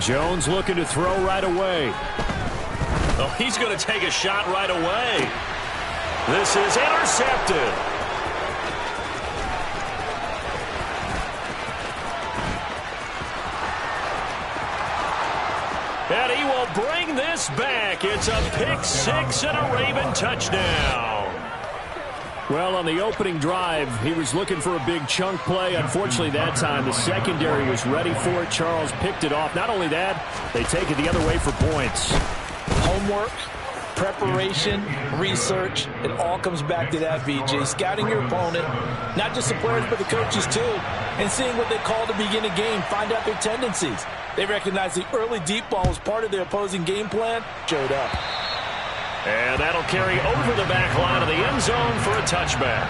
Jones looking to throw right away. Oh, he's going to take a shot right away. This is intercepted. And he will bring this back. It's a pick six and a Raven touchdown. Well, on the opening drive, he was looking for a big chunk play. Unfortunately, that time, the secondary was ready for it. Charles picked it off. Not only that, they take it the other way for points. Homework, preparation, research, it all comes back to that, VJ. Scouting your opponent, not just the players, but the coaches too, and seeing what they call to begin a game, find out their tendencies. They recognize the early deep ball was part of their opposing game plan, showed up. And that'll carry over the back line of the end zone for a touchback.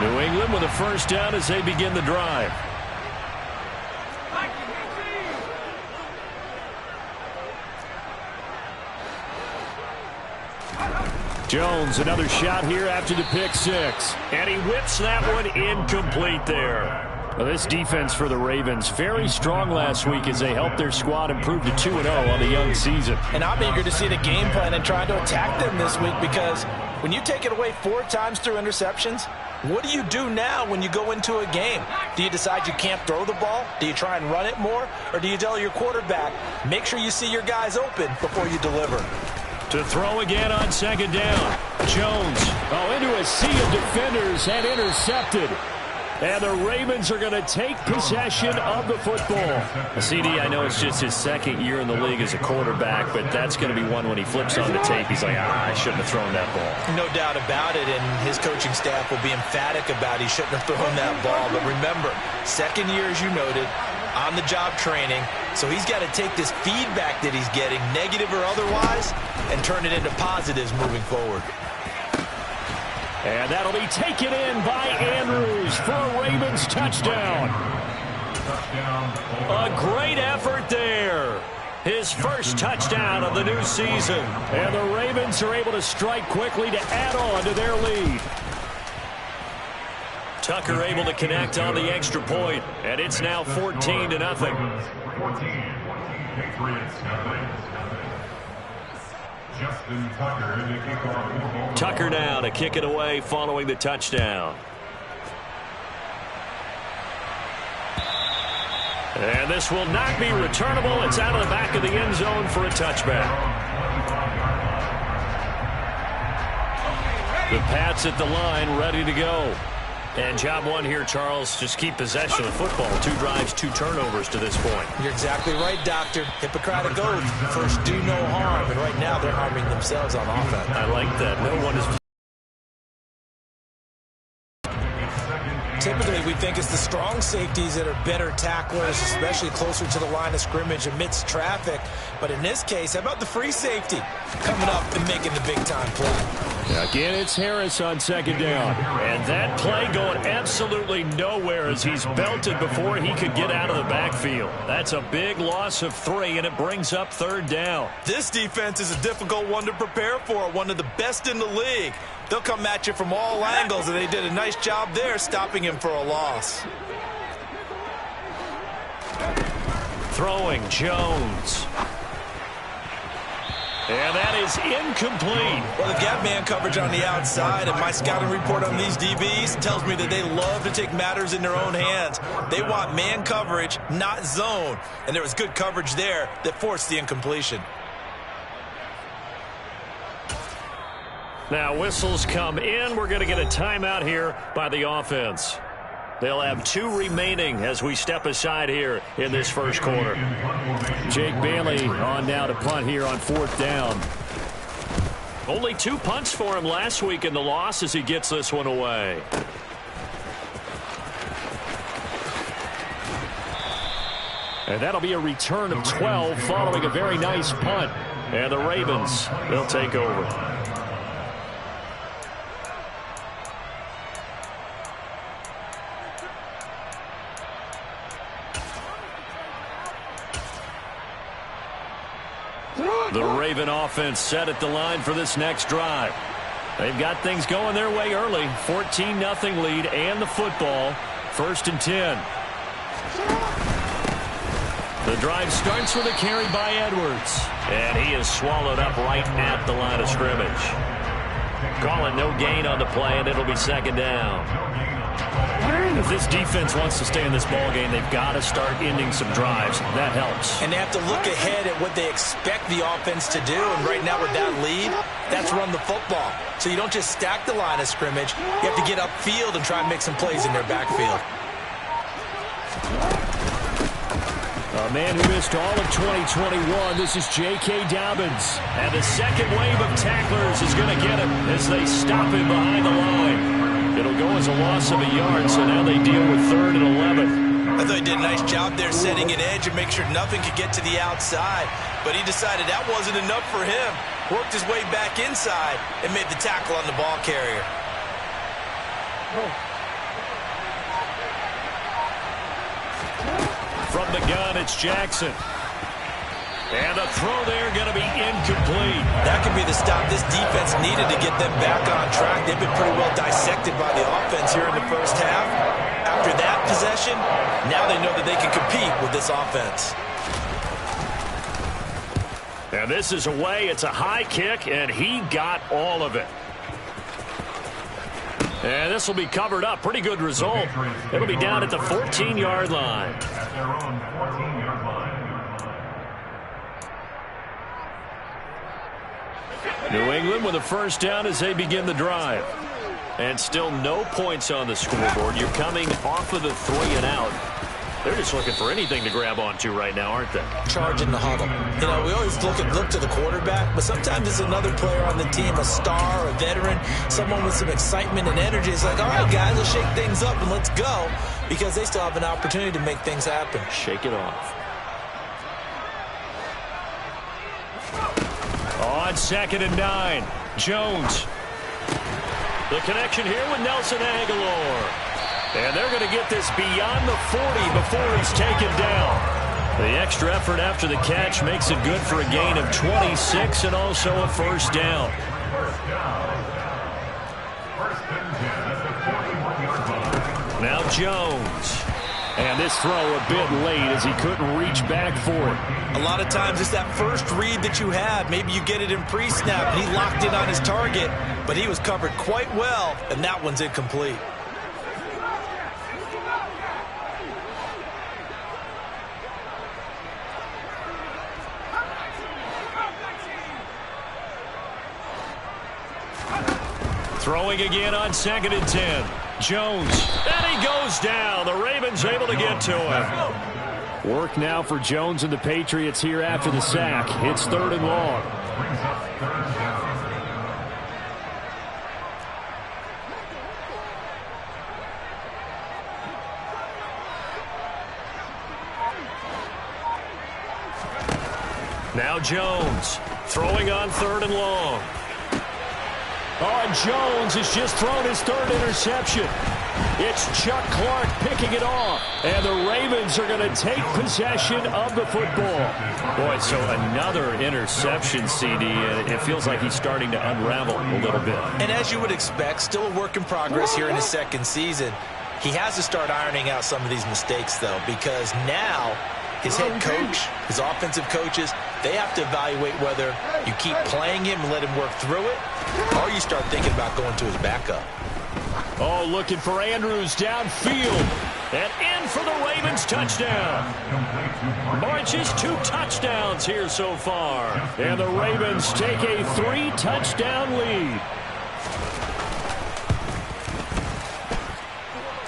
New England with a first down as they begin the drive. Jones, another shot here after the pick six. And he whips that one incomplete there. Well, this defense for the Ravens, very strong last week as they helped their squad improve to 2-0 on the young season. And I'm eager to see the game plan and trying to attack them this week, because when you take it away 4 times through interceptions, what do you do now when you go into a game? Do you decide you can't throw the ball? Do you try and run it more? Or do you tell your quarterback, make sure you see your guys open before you deliver? To throw again on second down. Jones, into a sea of defenders and intercepted. And the Ravens are going to take possession of the football. CD, I know it's just his second year in the league as a quarterback, but that's going to be one when he flips on the tape. He's like, I shouldn't have thrown that ball. No doubt about it, and his coaching staff will be emphatic about he shouldn't have thrown that ball. But remember, second year, as you noted, on-the-job training, so he's got to take this feedback that he's getting, negative or otherwise, and turn it into positives moving forward. And that'll be taken in by Andrews for a Ravens touchdown. A great effort there. His first touchdown of the new season. And the Ravens are able to strike quickly to add on to their lead. Tucker able to connect on the extra point, and it's now 14-0. Tucker now to kick it away following the touchdown. And this will not be returnable. It's out of the back of the end zone for a touchback. The Pats at the line ready to go. And job one here, Charles, just keep possession of the football. 2 drives, 2 turnovers to this point. You're exactly right, Doctor. Hippocratic oath. First, do no harm. And right now, they're harming themselves on offense. I like that. No one is... Typically, we think it's the strong safeties that are better tacklers, especially closer to the line of scrimmage amidst traffic. But in this case, how about the free safety coming up and making the big-time play? Again, it's Harris on second down. And that play going absolutely nowhere as he's belted before he could get out of the backfield. That's a big loss of 3, and it brings up third down. This defense is a difficult one to prepare for, one of the best in the league. They'll come at you from all angles, and they did a nice job there stopping him for a loss. Throwing Jones. And that is incomplete. Well, they've got man coverage on the outside, and my scouting report on these DBs tells me that they love to take matters in their own hands. They want man coverage, not zone. And there was good coverage there that forced the incompletion. Now whistles come in. We're going to get a timeout here by the offense. They'll have 2 remaining as we step aside here in this first quarter. Jake Bailey on now to punt here on 4th down. Only 2 punts for him last week in the loss as he gets this one away. And that'll be a return of 12 following a very nice punt. And the Ravens, they'll take over. The Raven offense set at the line for this next drive. They've got things going their way early. 14-0 lead and the football. 1st and 10. The drive starts with a carry by Edwards. And he is swallowed up right at the line of scrimmage. Calling no gain on the play, and it'll be 2nd down. If this defense wants to stay in this ball game, they've got to start ending some drives. That helps. And they have to look ahead at what they expect the offense to do. And right now with that lead, that's run the football. So you don't just stack the line of scrimmage. You have to get upfield and try and make some plays in their backfield. A man who missed all of 2021, this is J.K. Dobbins. And the second wave of tacklers is going to get him as they stop him behind the line. It'll go as a loss of a yard, so now they deal with 3rd and 11. I thought he did a nice job there setting an edge and make sure nothing could get to the outside. But he decided that wasn't enough for him. Worked his way back inside and made the tackle on the ball carrier. From the gun, it's Jackson. And the throw there going to be incomplete. That could be the stop this defense needed to get them back on track. They've been pretty well dissected by the offense here in the first half. After that possession, now they know that they can compete with this offense. And this is away. It's a high kick, and he got all of it. And this will be covered up. Pretty good result. It'll be down at the 14-yard line. New England with a 1st down as they begin the drive. And still no points on the scoreboard. You're coming off of the 3 and out. They're just looking for anything to grab onto right now, aren't they? Charging the huddle. You know, we always look to the quarterback, but sometimes it's another player on the team, a star, a veteran, someone with some excitement and energy. It's like, all right, guys, let's shake things up and let's go, because they still have an opportunity to make things happen. Shake it off. On 2nd and 9, Jones. The connection here with Nelson Agholor. And they're going to get this beyond the 40 before he's taken down. The extra effort after the catch makes it good for a gain of 26 and also a 1st down. Now Jones. And this throw a bit late as he couldn't reach back for it. A lot of times it's that first read that you have. Maybe you get it in pre-snap and he locked in on his target, but he was covered quite well, and that one's incomplete. Throwing again on 2nd and 10. Jones. And he goes down. The Ravens able to get to him. Work now for Jones and the Patriots here after the sack. It's 3rd and long. Now Jones throwing on 3rd and long. Oh, and Jones has just thrown his 3rd interception. It's Chuck Clark picking it off. And the Ravens are going to take possession of the football. Boy, so another interception, CD. And it feels like he's starting to unravel a little bit. And as you would expect, still a work in progress here in his 2nd season. He has to start ironing out some of these mistakes, though, because now his head coach, his offensive coaches, they have to evaluate whether you keep playing him and let him work through it, or you start thinking about going to his backup. Oh, looking for Andrews downfield. And in for the Ravens touchdown. Marches 2 touchdowns here so far. And the Ravens take a 3-touchdown lead.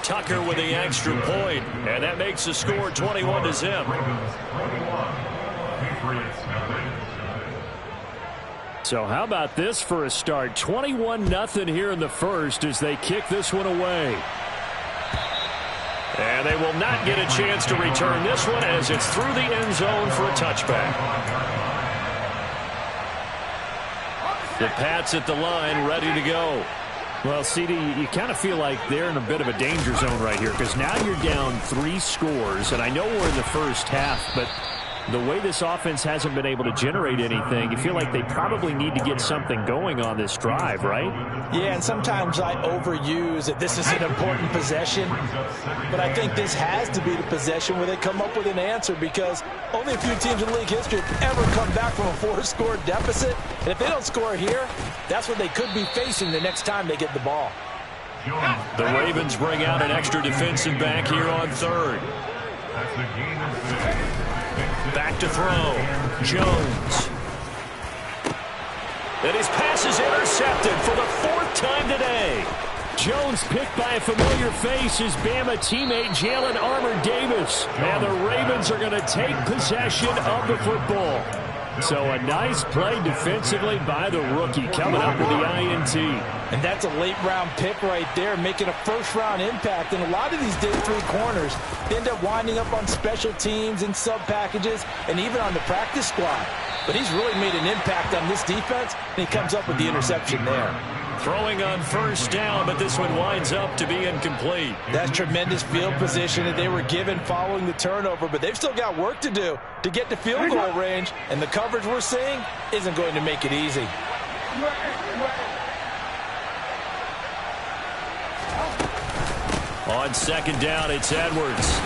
Tucker with the extra point, and that makes the score 21-0. So how about this for a start? 21-0 here in the first as they kick this one away. And they will not get a chance to return this one as it's through the end zone for a touchback. The Pats at the line ready to go. Well, CD, you kind of feel like they're in a bit of a danger zone right here because now you're down 3 scores, and I know we're in the first half, but The way this offense hasn't been able to generate anything, you feel like they probably need to get something going on this drive, right? Yeah, and sometimes I overuse that this is an important possession, but I think this has to be the possession where they come up with an answer, because only a few teams in league history have ever come back from a 4-score deficit, and if they don't score here, that's what they could be facing the next time they get the ball. The Ravens bring out an extra defensive back here on third. Back to throw. Jones. And his pass is intercepted for the 4th time today. Jones picked by a familiar face, his Bama teammate Jalen Armour-Davis. And the Ravens are going to take possession of the football. So a nice play defensively by the rookie, coming up with the INT. And that's a late-round pick right there, making a first-round impact. And a lot of these day 3 corners end up winding up on special teams and sub-packages and even on the practice squad. But he's really made an impact on this defense, and he comes up with the interception there. Throwing on first down, but this one winds up to be incomplete. That's tremendous field position that they were given following the turnover, but they've still got work to do to get to field goal range, and the coverage we're seeing isn't going to make it easy. On second down, it's Edwards.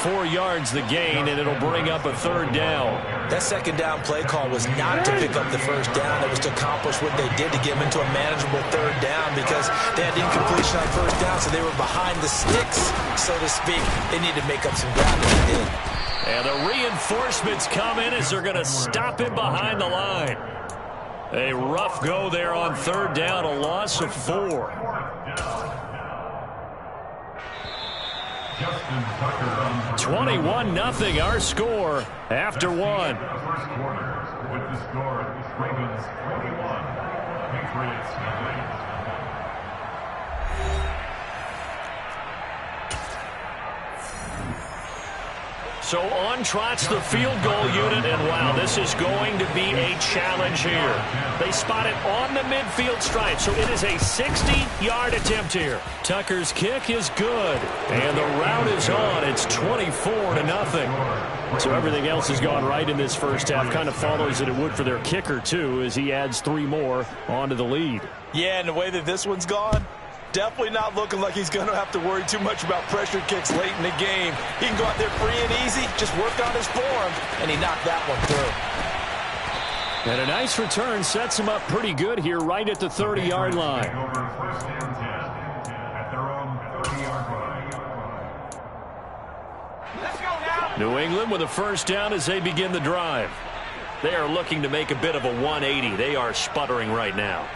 4 yards the gain, and it'll bring up a 3rd down. That second down play call was not to pick up the first down. It was to accomplish what they did to get them into a manageable 3rd down, because they had incompletion on first down, so they were behind the sticks, so to speak. They need to make up some ground, and they did. And the reinforcements come in as they're going to stop him behind the line. A rough go there on 3rd down, a loss of 4. 21-0 our score after 1. With the score, Ravens 21, Patriots 9. So on trots the field goal unit, and wow, this is going to be a challenge here. They spot it on the midfield stripe, so it is a 60-yard attempt here. Tucker's kick is good, and the route is on. It's 24-0. So everything else has gone right in this first half. Kind of follows that it would for their kicker, too, as he adds 3 more onto the lead. Yeah, and the way that this one's gone, definitely not looking like he's going to have to worry too much about pressure kicks late in the game. He can go out there free and easy, just work on his form, and he knocked that one through. And a nice return sets him up pretty good here right at the 30-yard line. New England with a first down as they begin the drive. They are looking to make a bit of a 180. They are sputtering right now.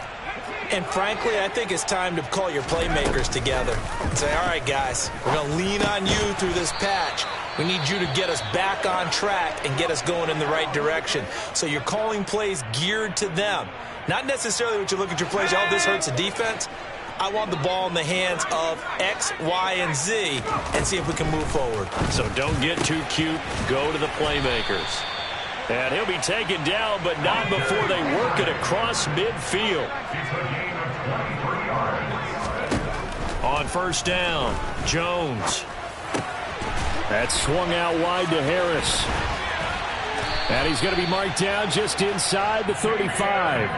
And frankly, I think it's time to call your playmakers together and say, all right, guys, we're going to lean on you through this patch. We need you to get us back on track and get us going in the right direction. So you're calling plays geared to them. Not necessarily what you look at your plays, oh, this hurts the defense. I want the ball in the hands of X, Y, and Z and see if we can move forward. So don't get too cute. Go to the playmakers. And he'll be taken down, but not before they work it across midfield. On first down, Jones. That swung out wide to Harris. And he's going to be marked down just inside the 35.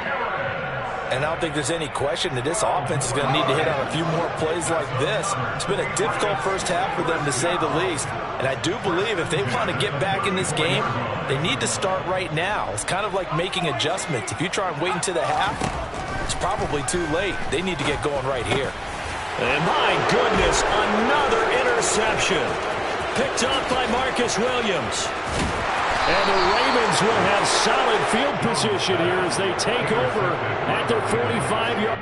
And I don't think there's any question that this offense is going to need to hit on a few more plays like this. It's been a difficult first half for them, to say the least. And I do believe if they want to get back in this game, they need to start right now. It's kind of like making adjustments. If you try and wait until the half, it's probably too late. They need to get going right here. And my goodness, another interception. Picked off by Marcus Williams. And the Ravens will have solid field position here as they take over at their 45-yard.